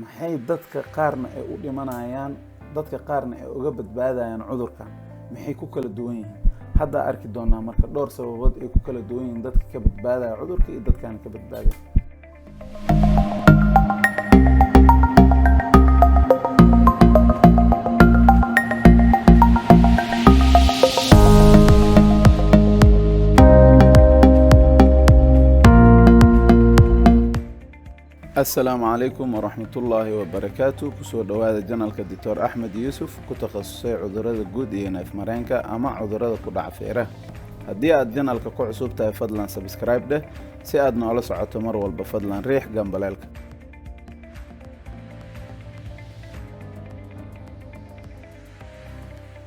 maxay dadka qaarna ay u dhimanayaan dadka qaarna ay uga badbaadayaan cudurkan maxay ku kala duwan yihiin hadda arki doonaa marka dhowr sababood ay ku kala duwan yihiin dadka ka badbaadaya cudurka iyo dadkaan ka badbaadaya. السلام عليكم ورحمة الله وبركاته. كسو دوادا جنالك الدكتور أحمد يوسف كتخصصي عذرات الجود نايف مرينكا أما عذرات كودع فيره. هدي أد جنالك كو عصوبتها فضلا سبسكرايب ده سي أدنا على سعة مرول بفضلا ريح جنبالك.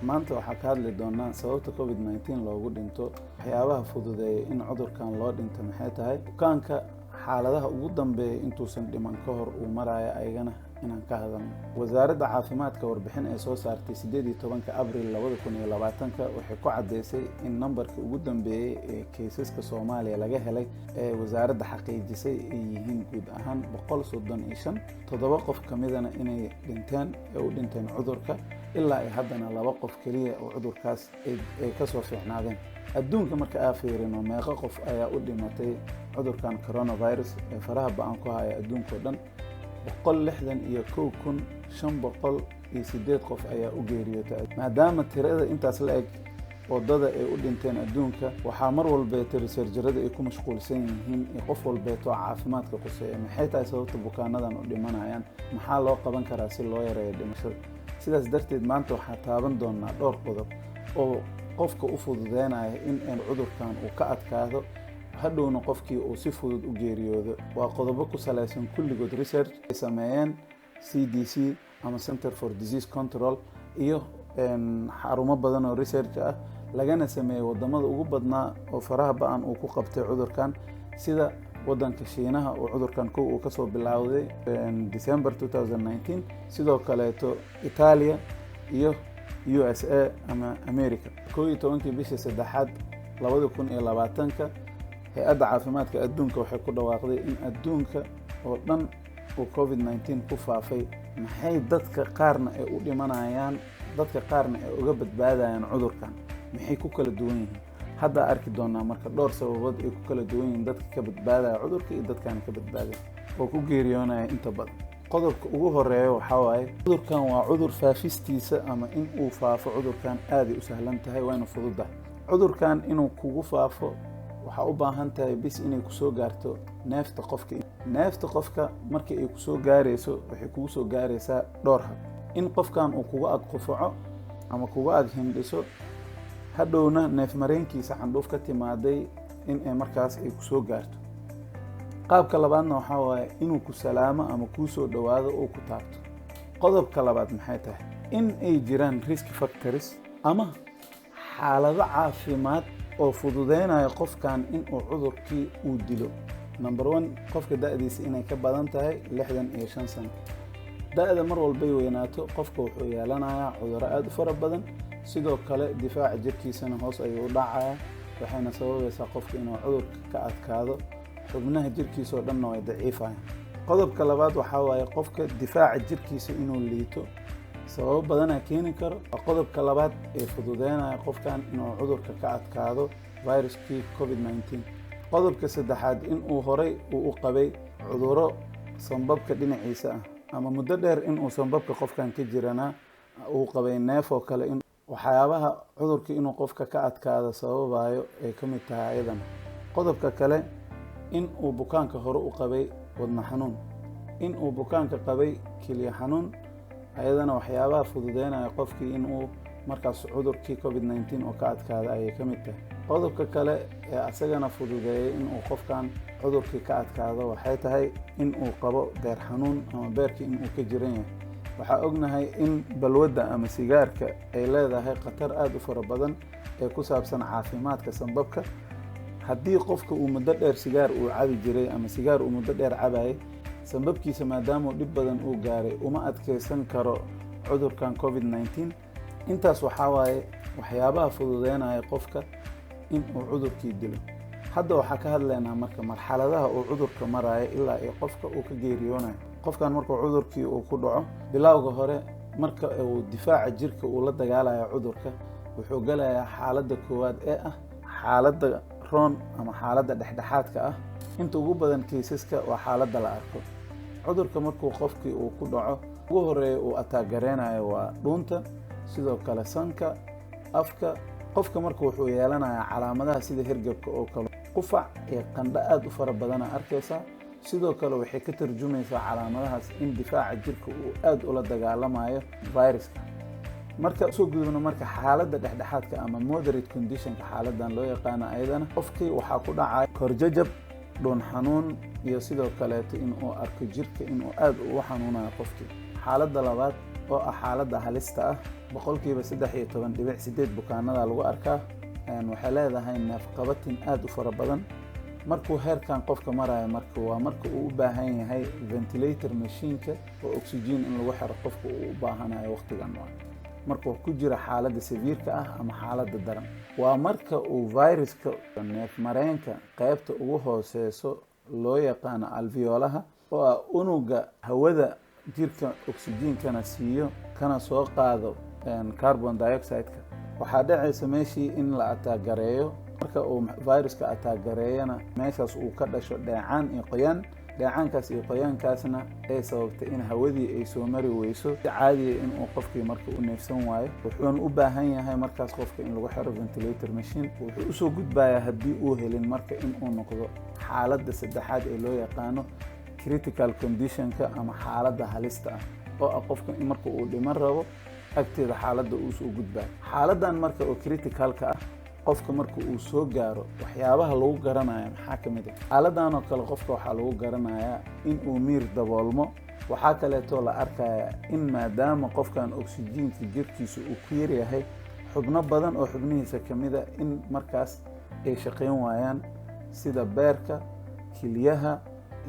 maanta waxaa ka hadli doonaa sababta covid-19 loogu dhinto waxyaabaha fududeeyay in cudurkan loo dhinto maxay tahay bukaanka xaaladaha ugu dambeeya intuusan dhiman ka hor uu maraayo ayagana inaan ka hadalno. wasaaradda caafimaadka warbixin ay soo saartay 18 abriil 2020 waxay ku cadeysay in nambarkii ugu dambeeyay ee kaysaska Soomaaliya laga helay ee wasaaradda xaqiijisay ay yihiin guud ahaan 135 7 qof kamidana inay dhinteen cudurka ilaa ay haddana 2 qof kaliya oo cudurkaas ay ka soo fiicnaadeen. adduunka marka aan fiirino meeqa qof ayaa u dhimatay cudurkan coronavirus ee faraha ba'an ku haya adduunka oo dhan 161,508 qof ayaa u geeriyootay. maadaama tirada intaas la eg wadada ay u dhinteen adduunka waxaa mar walba researcherada ay ku mashquulsan yihiin in qof walbeeto caafimaadka quseeya maxay tahay sababta bukaanadan u dhimanayaan maxaa loo qaban karaa si loo yareeyo dhimashada. sidaas darteed maanta waxaa taaban doonaa dhowr qodob oo qofka u fududeynaya in cudurkan uu ka adkaado hadhowna qofkii uu si fudud u geeriyoodo. waa qodobo ku salaysan kulligood research ay sameeyeen CDC ama Center for Disease Control iyo xarumo badan oo research ah lagana sameeyay wadamada ugu badnaa oo faraha ba'an uu ku qabtay cudurkan sida wadanka Shiinaha oo cudurkan uu ka soo bilowday December 2019 sidoo kaleeto Italia iyo USA ama America. 12 bishii saddexaad 2020 hay'adda caafimaadka adduunka waxay ku dhawaaqday in adduunka oo dhan uu covid-19 ku faafay maxay dadka qaarna ay u dhimanayaan dadka qaarna ay uga badbaadayaan cudurkan maxay ku kala duwan yihiin hadda arki doonaa marka dhowr sababood ay ku kala duwan yihiin dadka ka badbaadaya cudurka iyo dadkaan ka badbaadaya oo ku geeriyoonaya inta badan. qodobka ugu horeeya waxa waaye cudurkan waa cudur faafistiisa ama in uu faafo cudurkan aad u sahlan tahay waana fududahay. cudurkan inuu kugu faafo waxa u baahan tahay bis inay ku soo gaarto neefta qofka markii ay ku soo gaareyso waxay kugu soo gaareysaa dhowr hab in qofkan uu kugu ag qufaco ama kugu ag hindhiso hadhowna neef mareenkiisa xandhuuf ka timaaday in ay markaas ay ku soo gaarto. qaabka labaadna waxa waaye inuu ku salaamo ama ku soo dhawaado oo ku taabto. qodobka labaad maxay tahay in ay jiraan risk factors ama xaalado caafimaad oo fududeynaya qofkan in uu cudurkii uu dilo. number 1 qofka da'diisa inay ka badan tahay 65 sano. da'da mar walba ay weynaato qofka wuxuu yeelanayaa cudurro aad u fara badan sidoo kale difaaca jirkiisana hoos ayuu u dhacayaa waxayna sababaysaa qofka inuu cudurka ka adkaado xubnaha jirkiisa oo dhanna way daciifayaan. qodobka labaad waxaa waaye qofka difaaca jirkiisa inuu liito sabab badan keeni karo. qodobka labaad ee fududeynaya qofkan inuu cudurka ka adkaado viruskii covid-19. qodobka saddexaad in uu horay u qabay cudurro sanbabka dhinaciisa ah ama muddo dheer in uu sanbabka qofkan ka jirana uu qabay neef oo kale in waxyaabaha cudurka inuu qofka ka adkaado sababayo ay ka mid tahay ayadana. qodobka kale in uu bukaanka hore u qabay wadna xanuun in uu bukaanka qabay kiliya xanuun ayadana waxyaabaha fududeynaya qofkii in uu markaas cudurkii covid-19 oo ka adkaada ayay ka mid tahay. qodobka kale ee asagana fududeeyay in uu qofkan cudurkii ka adkaado waxay tahay in uu qabo beer xanuun ama beerkii in uu ka jiran yahay. waxaa ognahay in balwadda ama sigaarka ay leedahay khatar aad u fara badan ee ku saabsan caafimaadka sanbabka. haddii qofka uu muddo dheer sigaar uu cabi jiray ama sigaar uu muddo dheer cabayay sanbabkiisa maadaama dhib badan uu gaaray uma adkeysan karo cudurkan covid-19. intaas waxaa waaye waxyaabaha fududeynaya qofka in uu cudurkii dilo. hadda waxaa ka hadlaynaa marka marxaladaha uu cudurka maraayo ilaa ay qofka uu ka geeriyoonayo. qofkan markuu cudurkii uu ku dhaco bilowga hore marka uu difaaca jirka uu la dagaalayo cudurka wuxuu galayaa xaaladda koowaad ee ah xaaladda roon ama xaaladda dhexdhexaadka ah. inta ugu badan kiisaska waa xaaladda la arko. cudurka markuu qofkii uu ku dhaco ugu horeeya uu ataagareynayo waa dhuunta, sidoo kale sanka, afka. qofka marka wuxuu yeelanayaa calaamadaha sida hirgabka oo kale, qufac iyo qandho aad u fara badana arkaysaa. sidoo kale waxay ka tarjumaysaa calaamadahaas in difaaca jirka uu aad ula dagaalamayo viruska. marka soo gudubno marka xaaladda dhexdhexaadka ama moderate conditionka xaaladan loo yaqaano ayadana qofkii waxaa ku dhacaya korjajab, dhuun xanuun iyo sidoo kaleeto in uu arko jirka in uu aad ugu xanuunayo qofkii. xaaladda labaad oo ah xaaladda halista ah boqolkiiba 13.8 bukaanada lagu arkaa waxay leedahay neefqabatin aad u fara badan. markuu heerkan qofka marayo marka waa marka uu u baahan yahay ventilator machine-ka oo oxygen in lagu xiro qofka uu u baahanayo waqtigan markuu ku jira xaaladda severka ah ama xaaladda daran. waa marka uu viruska neef mareenka qaybta ugu hooseyso loo yaqaano alveolaha oo ah unuga hawada jirka oxygen-kana siiyo kana soo qaado carbon dioxide-ka. waxaa dhacaysa meeshii in la ataagareeyo. marka uu viruska ataagareeyana meeshaas uu ka dhasho dheecaan iyo qoyaan. dheecaankaas iyo qoyaankaasna ay sababtay in hawadii ay soo mari weyso si caadiya in uu qofkii marka u neefsan waayo. wuxuuna u baahan yahay markaas qofka in lagu xiro ventilator machine. wuxuu usoo gudbayaa haddii uu helin marka in uu noqdo xaaladda saddexaad ee loo yaqaano critical conditionka ama xaaladda halista ah oo ah qofka in marka uu dhiman rabo agteeda xaaladda uu soo gudbayo. xaaladdan marka oo criticalka ah qofka marka uu soo gaaro waxyaabaha lagu garanayo maxaa ka mid ah. xaaladdan oo kale qofka waxaa lagu garanayaa in uu miir daboolmo. waxaa kaleetoo la arkayaa in maadaama qofkan oxygenka jirkiisa uu ku yaryahay xubno badan oo xubnihiisa ka mid a in markaas ay shaqayn waayaan sida beerka, kilyaha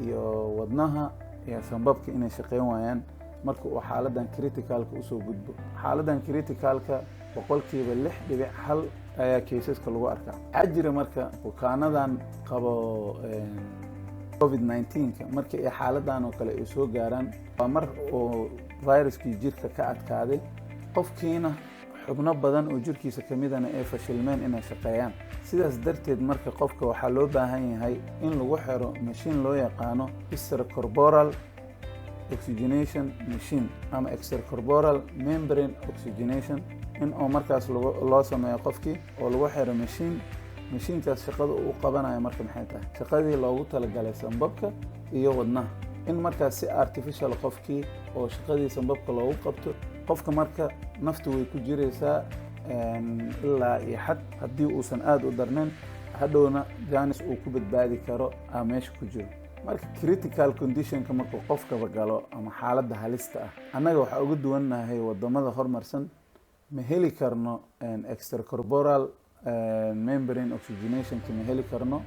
iyo wadnaha iyo sanbabka inay shaqayn waayaan marka uu xaaladdan criticalka usoo gudbo. xaaladdan criticalka boqolkiiba 6.1 ayaa kiisaska lagu arkaa. waxaa jira marka bukaanadan qabo COVID-19 markii ay xaaladdan oo kale ay soo gaaraan waa mar oo viruskii jirka ka adkaaday qofkiina xubno badan oo jirkiisa ka midana ay fashilmeen inay shaqeeyaan. sidaas darteed marka qofka waxaa loo baahan yahay in lagu xiro machine loo yaqaano extracorporeal oxygenation machine ama extracorporeal membrane oxygenation in oo markaas loo sameeyo qofkii oo lagu xiro mashiinkaas shaqada uu qabanayo marka maxay tahay shaqadii loogu talagalay sanbabka iyo wadnaha in markaas si artificial qofkii oo shaqadii sanbabka loogu qabto. qofka marka naftu way ku jiraysaa ilaa iyo xad haddii uusan aad u darnayn hadhowna jaanis uu ku badbaadi karo aa meesha ku jiro. marka critical conditionka markuu qofkaba galo ama xaaladda halista ah annaga waxaa uga duwannahay wadamada horumarsan ma heli karno extracorporeal membrane oxygenationka ma heli karno.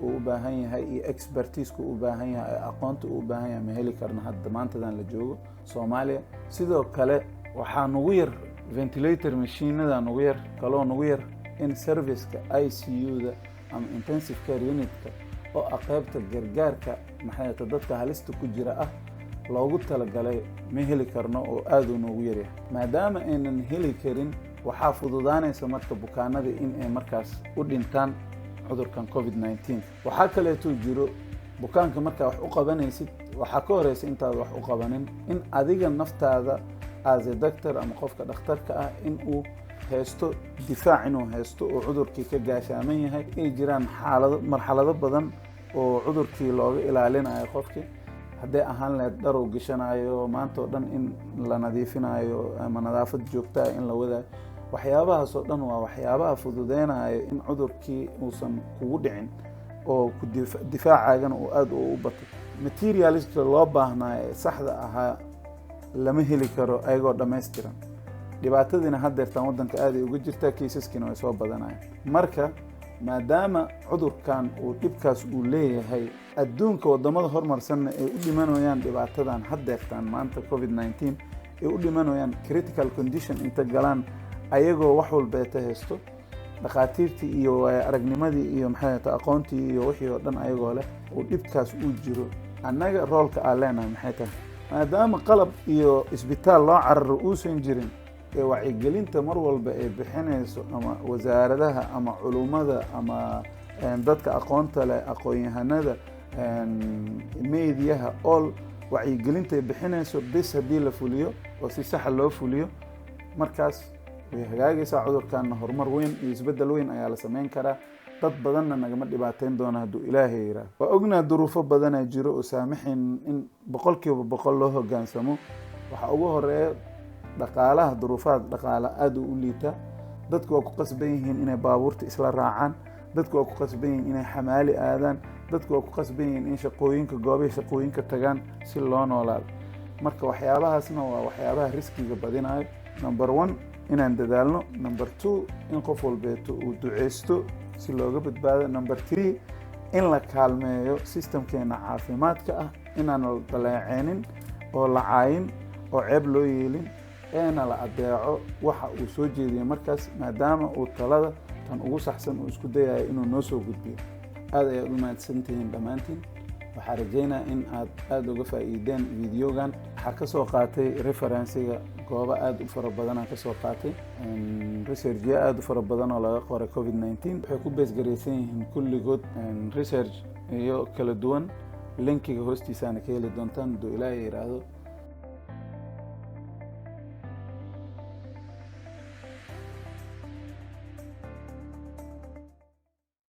uu u baahan yahay iyo expertise-ku u baahan yahay aqoonta uu u baahan yahay ma heli karno hadda maantadan la joogo Soomaaliya. sidoo kale waxaa nugu yar ventilator machine-nada nugu yar kaloo nugu yar in serviceka ICU-da ama intensive care unit-ka oo ah qaybta gargaarka maxay tahay dadka halista ku jira ah loogu talagalay ma heli karno oo aad u noogu yaryahay. maadaama aynan heli karin waxaa fududaanaysa marka bukaanada in ay markaas u dhintaan cudurkan COVID-19. waxaa kaleeto jiro bukaanka markaa wax u qabanaysid waxaa ka horeysa intaad wax u qabanin in adiga naftaada as a doctor ama qofka dhakhtarka ah in uu haysto difaac inuu haysto oo cudurkii ka gaashaaman yahay. ay jiraan marxalado badan oo cudurkii looga ilaalinayo qofkii hadday ahaan lahayd dhar uu gashanayo maanta oo dhan in la nadiifinayo ama nadaafad joogta ah in la wadaayo. waxyaabahaas oo dhan waa waxyaabaha fududeynayo in cudurkii uusan kugu dhicin oo difaacaagan uu aad u bato. materialska loo baahnaayo saxda ahaa lama heli karo ayagoo dhammaystiran. dhibaatadiina haddeertaan waddanka aad ay uga jirtaa kiisaskiina way soo badanayaan. marka maadaama cudurkan uu dhibkaas uu leeyahay adduunka wadamada horumarsanna ay u dhimanayaan dhibaatadan haddeertaan maanta COVID-19 ay u dhimanayaan critical condition inta galaan ayagoo wax walbeeta haysto dhakhaatiirtii iyo aragnimadii iyo maxay tahay aqoontii iyo wixii oo dhan ayagoo leh oo dhibkaas uu jiro annaga roolka aan leenahay maxay tahay maadaama qalab iyo isbitaal loo cararo uusan jirin ee wacyigelinta mar walba ay bixinayso ama wasaaradaha ama culummada ama dadka aqoonta leh aqoon-yahanada meediyaha all wacyigelinta ay bixinayso bis haddii la fuliyo oo si saxa loo fuliyo markaas way hagaagaysaa cudurkaana horumar weyn iyo isbeddel weyn ayaa la samayn karaa dad badanna nagama dhibaateyn doona hadduu ilaahay yidhaah waa ognaa duruufo badanaa jiro oo saamaxayn in 100% loo hoggaansamo waxaa ugu horeeya dhaqaalaha duruufaha dhaqaale aad u liita dadku waa ku qasban yihiin inay baabuurta isla raacaan dadku waa ku qasban yihiin inay xamaali aadaan dadku waa ku qasban yihiin in shaqooyinka goobaha shaqooyinka tagaan si loo noolaado marka waxyaabahaasna waa waxyaabaha riskiga badinayo number 1 inaan dadaalno number 2 in qof walbeeto uu duceysto si looga badbaado number 3 in la kaalmeeyo systemkeena caafimaadka ah inaan la daleeceynin oo la caayin oo ceeb loo yeelin eena la adeeco waxa uu soo jeediyo markaas maadaama uu talada tan ugu saxsan uu isku dayayo inuu noo soo gudbiyo aad ayaad u mahadsantihiin dhammaantiin waxaan rajaynaa in aad uga faa'iideen videogan waxaa ka soo qaatay referensiga goobo aad u fara badan aan ka soo qaatay researchyo aad u fara badan oo laga qoray covid-19 waxay ku beesgaraysan yihiin kulligood research iyo kala duwan linkiga hoostiisaana ka heli doontaan hadduu ilaahay yidhaahdo